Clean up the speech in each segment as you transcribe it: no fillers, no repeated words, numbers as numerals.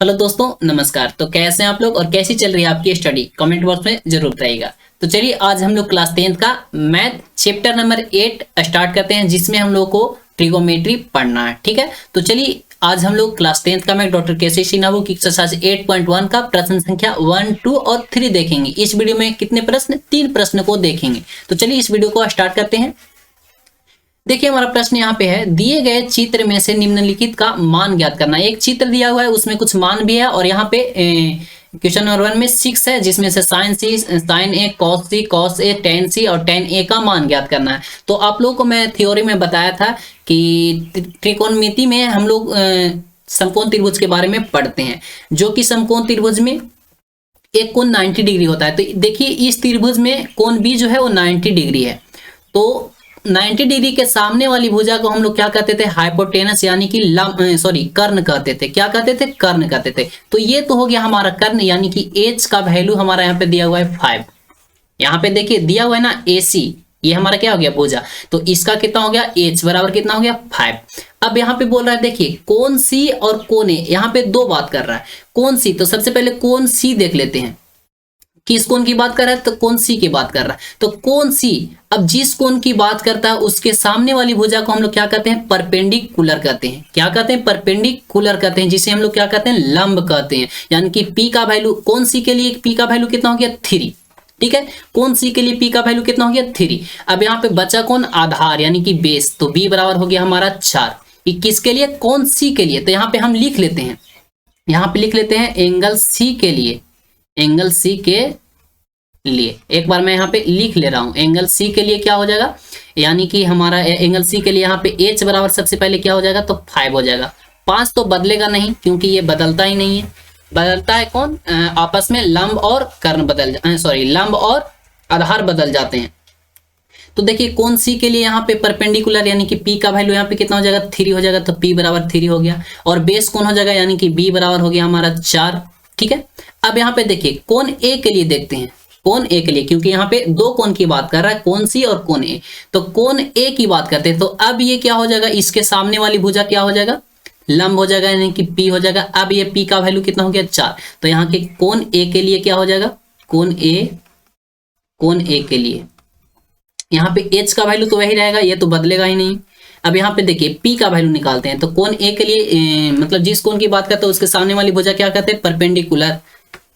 Hello दोस्तों, नमस्कार। तो कैसे हैं आप लोग और कैसी चल रही है आपकी स्टडी? कमेंट बॉक्स में जरूर बताइएगा। तो चलिए आज हम लोग क्लास 10th का मैथ चैप्टर नंबर 8 स्टार्ट करते हैं, जिसमें हम लोग को ट्रिगोमेट्री पढ़ना है। ठीक है, तो चलिए आज हम लोग क्लास 10th का मैथ डॉक्टर केसी नाबू की एक्सरसाइज 8.1 का प्रश्न संख्या 1, 2 और 3 देखेंगे। इस वीडियो में कितने प्रश्न? 3 प्रश्न को देखेंगे। तो चलिए इस वीडियो को स्टार्ट करते हैं। देखिए हमारा प्रश्न यहाँ पे है, दिए गए चित्र में से निम्नलिखित का मान ज्ञात करना। एक चित्र दिया हुआ है, उसमें कुछ मान भी है और यहाँ पे क्वेश्चन नंबर 1 में 6 है, जिसमें से sign C, sign A, cos A, ten सी और टेन ए का मान ज्ञात करना है। तो आप लोगों को मैं थ्योरी में बताया था कि त्रिकोणमिति में हम लोग समकोण त्रिभुज के बारे में पढ़ते हैं, जो कि समकोण त्रिभुज में एक कोण 90 डिग्री होता है। तो देखिए इस त्रिभुज में कोण बी जो है वो 90 डिग्री है। तो 90 डिग्री के सामने वाली भुजा को हम लोग क्या कहते थे? हाइपोटेनस, यानी कि कर्ण कहते थे। क्या कहते थे? कर्ण कहते थे। तो ये तो हो गया हमारा कर्ण, यानी कि एच का वैल्यू हमारा यहाँ पे दिया हुआ है 5। यहाँ पे देखिए दिया हुआ है ना AC, ये हमारा क्या हो गया? भुजा। तो इसका कितना हो गया? H बराबर कितना हो गया? 5। अब यहाँ पे बोल रहा है, देखिए कोण C और कोण A, यहाँ पे दो बात कर रहा है। कोण C, तो सबसे पहले कोण C देख लेते हैं। किस कोण की बात कर रहा है? तो कोण C की बात कर रहा है। तो कोण C, अब जिस कोण की बात करता है उसके सामने वाली भुजा को हम लोग क्या कहते हैं? परपेंडिकुलर कहते हैं। क्या कहते हैं? परपेंडिकुलर कहते हैं, जिसे हम लोग क्या कहते हैं? लंब कहते हैं। यानी कि P का वैल्यू, कोण C के लिए P का वैल्यू कितना हो गया? 3। ठीक है, कोण C के लिए P का वैल्यू कितना हो गया? 3। अब यहाँ पे बचा कौन? आधार, यानी कि बेस। तो B बराबर हो गया हमारा 4। ये किसके लिए? कोण C के लिए। तो यहाँ पे हम लिख लेते हैं, यहाँ पे लिख लेते हैं एंगल C के लिए, एंगल C के लिए। एक बार मैं यहाँ पे लिख ले रहा हूँ, एंगल C के लिए क्या हो जाएगा? यानी कि हमारा एंगल C के लिए यहाँ पे H बराबर सबसे पहले क्या हो जाएगा? तो 5 हो जाएगा। 5 तो बदलेगा नहीं, क्योंकि ये बदलता ही नहीं है। बदलता है कौन? आपस में लंब और कर्ण लंब और आधार बदल जाते हैं। तो देखिए कोण C के लिए यहाँ पे परपेंडिकुलर, यानी कि P का वैल्यू यहाँ पे कितना हो जाएगा? 3 हो जाएगा। तो P बराबर 3 हो गया। और बेस कौन हो जाएगा? यानी कि B बराबर हो गया हमारा 4। ठीक है, अब यहाँ पे देखिए कोण A के लिए देखते हैं। कोण A के लिए, क्योंकि यहाँ पे दो कोण की बात कर रहा है, कोण C और कोण A। तो कोण A की बात करते हैं। तो अब ये क्या हो जाएगा? इसके सामने वाली भुजा क्या हो जाएगा? लंब हो जाएगा, यानी कि P हो जाएगा। अब ये P का वैल्यू कितना हो गया? 4। तो यहाँ के कोण A के लिए क्या हो जाएगा? कोण A के लिए यहाँ पे H का वैल्यू तो वही रहेगा, ये तो बदलेगा ही नहीं। अब यहाँ पे देखिए P का वैल्यू निकालते हैं। तो कोण A के लिए मतलब जिस कोण की बात करते हैं उसके सामने वाली भुजा क्या कहते हैं? परपेंडिकुलर।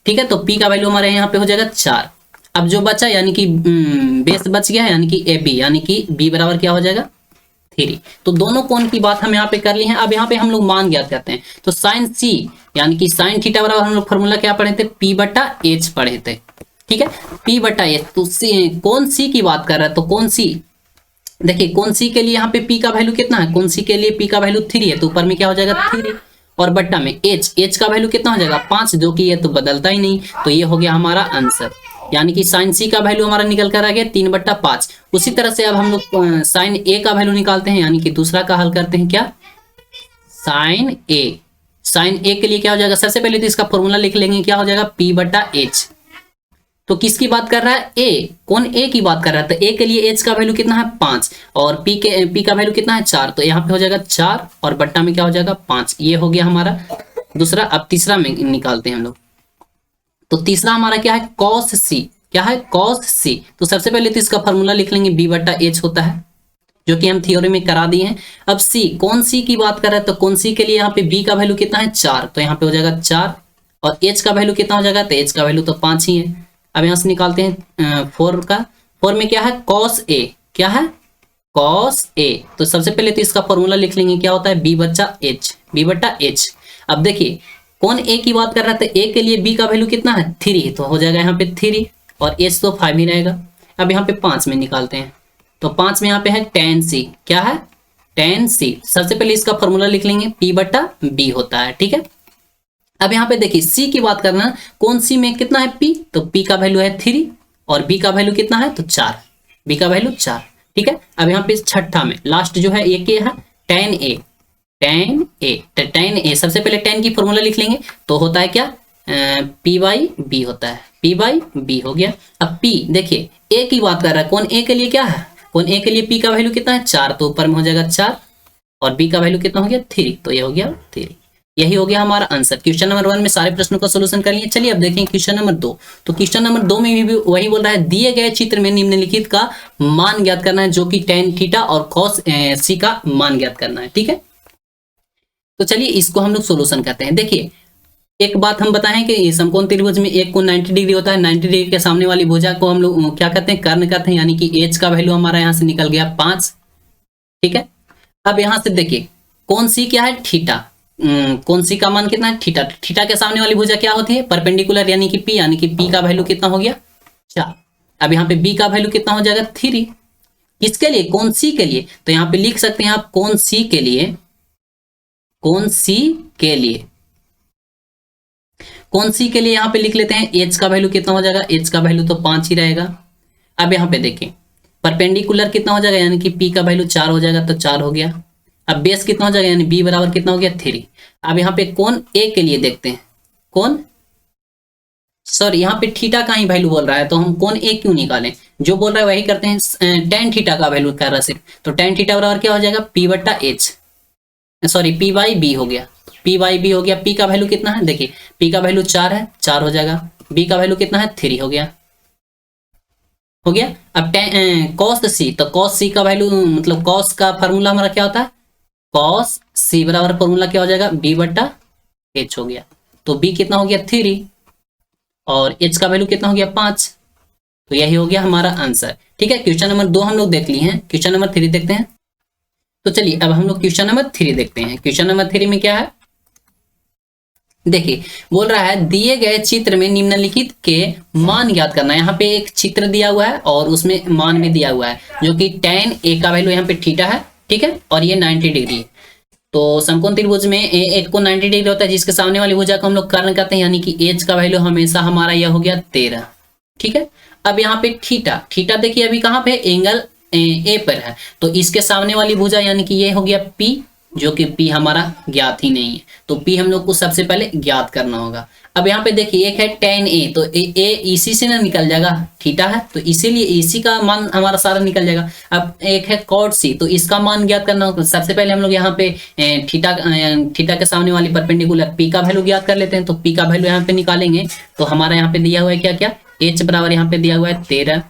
ठीक है, तो P का वैल्यू हमारे यहाँ पे हो जाएगा 4। अब जो बचा, यानी कि बेस बच गया है, यानी कि AB, यानी कि B बराबर क्या हो जाएगा? 3। तो दोनों कोण की बात हम यहाँ पे कर ली है। अब यहाँ पे हम लोग मान ज्ञात करते हैं। तो साइन C, यानी कि साइन थीटा बराबर हम लोग फॉर्मूला क्या पढ़े थे? P/H पढ़े थे। ठीक है, P/H। तो कोण C की बात कर रहा है, तो कोण C, देखिए कोण C के लिए यहाँ पे P का वैल्यू कितना है? कोण C के लिए P का वैल्यू 3 है, तो ऊपर में क्या हो जाएगा? 3 और बट्टा में H का वैल्यू कितना हो जाएगा? 5, जो कि ये तो बदलता ही नहीं। तो ये हो गया हमारा आंसर, यानी कि साइन C का वैल्यू हमारा निकल कर आ गया 3/5। उसी तरह से अब हम लोग साइन A का वैल्यू निकालते हैं, यानी कि दूसरा का हल करते हैं। क्या? साइन A के लिए क्या हो जाएगा? सबसे पहले तो इसका फॉर्मूला लिख लेंगे, क्या हो जाएगा? P/H। तो किसकी बात कर रहा है? A, कौन A की बात कर रहा है? तो A के लिए H का वैल्यू कितना है? 5 और P का वैल्यू कितना है? 4। तो यहाँ पे हो जाएगा 4 और बट्टा में क्या हो जाएगा? 5। ये हो गया हमारा दूसरा। अब तीसरा में निकालते हैं हम लोग। तो तीसरा हमारा क्या है? cos C। क्या है? cos C। तो सबसे पहले तो इसका फॉर्मूला लिख लेंगे, B/H होता है, जो कि हम थ्योरी में करा दिए हैं। अब C, कौन C की बात कर रहा है? तो कौन C के लिए यहाँ पे B का वैल्यू कितना है? 4। तो यहाँ पे हो जाएगा 4 और H का वैल्यू कितना हो जाएगा? तो H का वैल्यू तो 5 ही है। अब यहाँ से निकालते हैं 4 का। 4 में क्या है? cos A। क्या है? cos A। तो सबसे पहले तो इसका फॉर्मूला लिख लेंगे, क्या होता है? B/H। अब देखिए कौन A की बात कर रहा था? A के लिए B का वैल्यू कितना है? 3, तो हो जाएगा यहाँ पे 3 और H तो 5 ही रहेगा। अब यहाँ पे 5 में निकालते हैं। तो 5 में यहाँ पे है tan C। क्या है? tan C। सबसे पहले इसका फॉर्मूला लिख लेंगे, P/B होता है। ठीक है, अब यहाँ पे देखिए C की बात करना, कौन C में कितना है? P। तो P का वैल्यू है 3 और B का वैल्यू कितना है? तो 4। B का वैल्यू 4। ठीक है, अब यहाँ पे छठा में लास्ट जो है ये क्या है? tan A। तो tan A, सबसे पहले tan की फॉर्मूला लिख लेंगे, तो होता है क्या? P/B होता है। P/B हो गया। अब P देखिए A की बात कर रहा है, कौन A के लिए क्या है? कौन A के लिए P का वैल्यू कितना है? 4। तो ऊपर में हो जाएगा 4 और B का वैल्यू कितना हो गया? 3। तो ये हो गया 3। यही हो गया हमारा आंसर। क्वेश्चन नंबर 1 में सारे प्रश्नों का सोल्यूशन कर लिए। चलिए अब देखें क्वेश्चन नंबर 2। तो क्वेश्चन नंबर 2 में भी वही बोल रहा है, दिए गए चित्र में निम्नलिखित का मान ज्ञात करना है, जो कि tan थीटा और cos सी का मान ज्ञात करना है। ठीक है, तो चलिए इसको हम लोग सोल्यूशन करते हैं। देखिए एक बात हम बताएं कि समकोण त्रिभुज में एक कोण 90 डिग्री होता है। 90 डिग्री के सामने वाली भुजा को हम लोग क्या कहते हैं, कर्ण कहते हैं, यानी कि एच का वैल्यू हमारा यहाँ से निकल गया 5। ठीक है, अब यहाँ से देखिए कोण सी क्या है, थीटा। कोण सी का मान कितना है, थीटा। थीटा के सामने वाली भुजा क्या होती है, परपेंडिकुलर, यानी कि पी, यानी कि पी का वैल्यू कितना हो गया 4। अब यहाँ पे बी का वैल्यू कितना हो जाएगा 3। किसके लिए, कोण सी के लिए। तो यहाँ पे लिख सकते हैं आप कोण सी के लिए, कोण सी के लिए, कोण सी के लिए यहाँ पे लिख लेते हैं एच का वैल्यू कितना हो जाएगा, एच का वैल्यू तो 5 ही रहेगा। अब यहाँ पे देखिए परपेंडिकुलर कितना हो जाएगा, यानी कि पी का वैल्यू 4 हो जाएगा, तो 4 हो गया। अब बेस कितना हो जाएगा, यानी बी बराबर कितना हो गया 3। अब यहाँ पे कोण ए के लिए देखते हैं, कोण सॉरी यहाँ पे थीटा का ही वैल्यू बोल रहा है, तो हम कोण ए क्यों निकालें, जो बोल रहा है वही करते हैं। tan थीटा का वैल्यू कर रहा है सिर्फ, तो tan थीटा बराबर क्या हो जाएगा p बट्टा h, sorry p by b हो गया, p बाई बी हो गया। p का वैल्यू कितना है, देखिए p का वैल्यू 4 है, 4 हो जाएगा। b का वैल्यू कितना है 3 हो गया, हो गया। अब cos c, तो cos c का वैल्यू मतलब cos का फॉर्मूला हमारा क्या होता है, cos c बराबर फॉर्मूला क्या हो जाएगा b बट्टा h हो गया। तो b कितना हो गया 3 और h का वैल्यू कितना हो गया 5। तो यही हो गया हमारा आंसर। ठीक है, क्वेश्चन नंबर 2 हम लोग देख लिए हैं। क्वेश्चन नंबर 3 देखते हैं। तो चलिए अब हम लोग क्वेश्चन नंबर 3 देखते हैं। क्वेश्चन नंबर 3 में क्या है, देखिए बोल रहा है दिए गए चित्र में निम्नलिखित के मान ज्ञात करना है। यहाँ पे एक चित्र दिया हुआ है और उसमें मान भी दिया हुआ है, जो कि tan a का वैल्यू यहाँ पे थीटा है। ठीक है, और ये 90 डिग्री है। तो समकोण त्रिभुज में एक को 90 डिग्री होता है, जिसके सामने वाली भुजा को हम लोग कर्ण कहते हैं, यानी कि एच का वैल्यू हमेशा हमारा यह हो गया 13। ठीक है, अब यहाँ पे थीटा, थीटा देखिए अभी कहाँ पे, एंगल ए पर है, तो इसके सामने वाली भुजा यानी कि ये हो गया P, जो कि P हमारा ज्ञात ही नहीं है, तो P हम लोग को सबसे पहले ज्ञात करना होगा। अब यहाँ पे देखिए एक है tan a, तो a इसी से ना निकल जाएगा, थीटा है तो इसीलिए इसी का मान हमारा सारा निकल जाएगा। अब एक है cot c, तो इसका मान ज्ञात करना होगा। सबसे पहले हम लोग यहाँ पे थीटा के सामने वाली परपेंडिकुलर p का वैल्यू ज्ञात कर लेते हैं। तो p का वैल्यू यहाँ पे निकालेंगे, तो हमारा यहाँ पे दिया हुआ है क्या क्या, h बराबर यहाँ पे दिया हुआ है 13,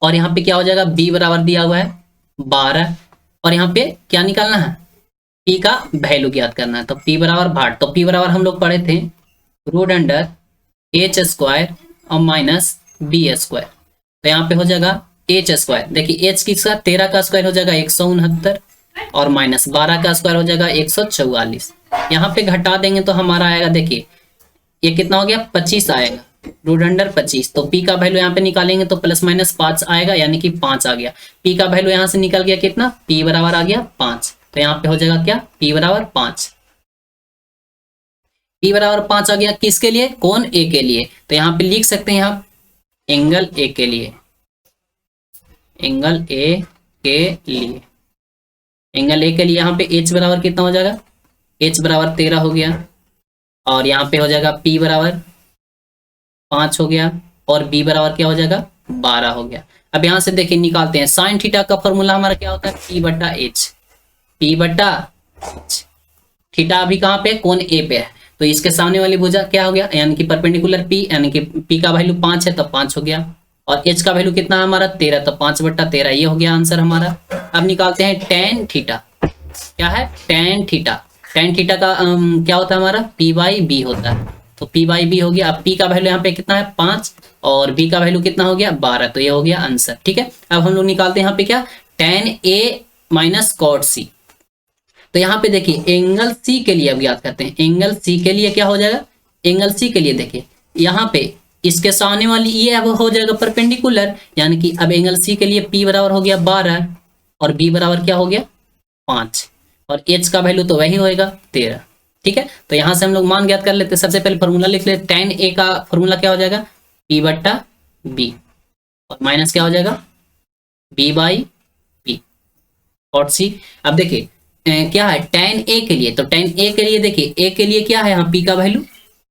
और यहाँ पे क्या हो जाएगा b बराबर दिया हुआ है 12, और यहाँ पे क्या निकालना है, p का वैल्यू ज्ञात करना है। तो p बराबर भाट, तो p बराबर हम लोग पढ़े थे रूट अंडर एच स्क्वायर और माइनस बी स्क्वायर। तो यहाँ पे हो जाएगा एच स्क्वायर, देखिए एच किसका 13 का स्क्वायर हो जाएगा 169, और माइनस 12 का स्क्वायर हो जाएगा 144। यहाँ पे घटा देंगे तो हमारा आएगा, देखिए ये कितना हो गया 25 आएगा, रूट अंडर 25। तो p का वैल्यू यहाँ पे निकालेंगे तो प्लस माइनस 5 आएगा, यानी कि 5 आ गया। p का वैल्यू यहाँ से निकल गया कितना, p बराबर आ गया 5। तो यहाँ पे हो जाएगा क्या, p बराबर 5, p बराबर 5 आ गया। किसके लिए, कोण a के लिए। तो यहाँ पे लिख सकते हैं आप एंगल a के लिए, एंगल a के लिए, एंगल a के लिए यहाँ पे h बराबर कितना हो जाएगा, h बराबर 13 हो गया, और यहाँ पे हो जाएगा p बराबर 5 हो गया, और b बराबर क्या हो जाएगा 12 हो गया। अब यहाँ से देखिए निकालते हैं, साइन थीटा का फॉर्मूला हमारा क्या होता है, p बट्टा h, p बट्टा h। थीटा अभी कहाँ पे, कोण a पे है, तो इसके सामने वाली भुजा क्या हो गया, यानी कि परपेंडिकुलर p, यानी कि p का वैल्यू 5 है तो 5 हो गया, और h का वैल्यू कितना है हमारा 13, तो 5 बट्टा 13, ये हो गया आंसर हमारा। अब निकालते हैं tan थीटा, क्या है tan थीटा। tan थीटा का क्या होता है हमारा, p बाई बी होता है, तो p बाई बी हो गया। अब p का वैल्यू यहाँ पे कितना है 5, और b का वैल्यू कितना हो गया 12, तो ये हो गया आंसर। ठीक है, अब हम लोग निकालते हैं यहाँ पे क्या, tan a minus cot c। तो यहाँ पे देखिए एंगल C के लिए अब याद करते हैं, एंगल C के लिए क्या हो जाएगा, एंगल C के लिए देखिए यहाँ पे इसके सामने वाली ये अब हो जाएगा परपेंडिकुलर, यानी कि अब एंगल C के लिए P बराबर हो गया 12, और B बराबर क्या हो गया 5, और H का वैल्यू तो वही होएगा 13। ठीक है, तो यहाँ से हम लोग मान ज्ञात कर लेते हैं। सबसे पहले फॉर्मूला लिख लेते, tan A का फॉर्मूला क्या हो जाएगा P बट्टा B, और माइनस क्या हो जाएगा B बाई P और C। अब देखिए क्या है tan a के लिए, तो tan a के लिए देखिए a के लिए क्या है, यहाँ p का वैल्यू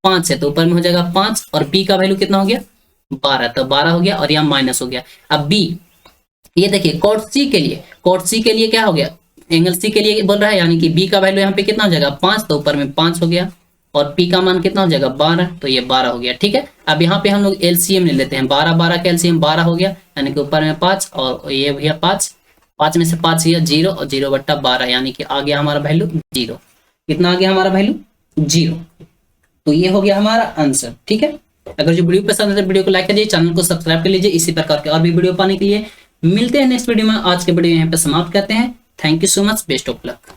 5 है, तो ऊपर में हो जाएगा 5, और p का वैल्यू कितना हो गया 12, तो 12 हो गया, और यहाँ माइनस हो गया। अब b, ये देखिए cot c के लिए, cot c के लिए क्या हो गया एंगल सी के लिए बोल रहा है, यानी कि बी का वैल्यू यहाँ पे कितना हो जाएगा 5, तो ऊपर में 5 हो गया, और पी का मान कितना हो जाएगा 12, तो ये 12 हो गया। ठीक है, अब यहाँ पे हम लोग एलसीएम ले लेते हैं, 12 12 का एलसीएम 12 हो गया, यानी कि ऊपर में 5 और ये भैया 5, 5 में से 5 गया 0 और 0/12, यानी कि आ गया हमारा वैल्यू 0। कितना आ गया हमारा वैल्यू 0। तो ये हो गया हमारा आंसर। ठीक है, अगर जो वीडियो पसंद है तो वीडियो को लाइक करिए, चैनल को सब्सक्राइब कर लीजिए। इसी प्रकार के और भी वीडियो पाने के लिए मिलते हैं नेक्स्ट वीडियो में। आज के वीडियो यहाँ पे समाप्त करते हैं। Thank you so much, best of luck.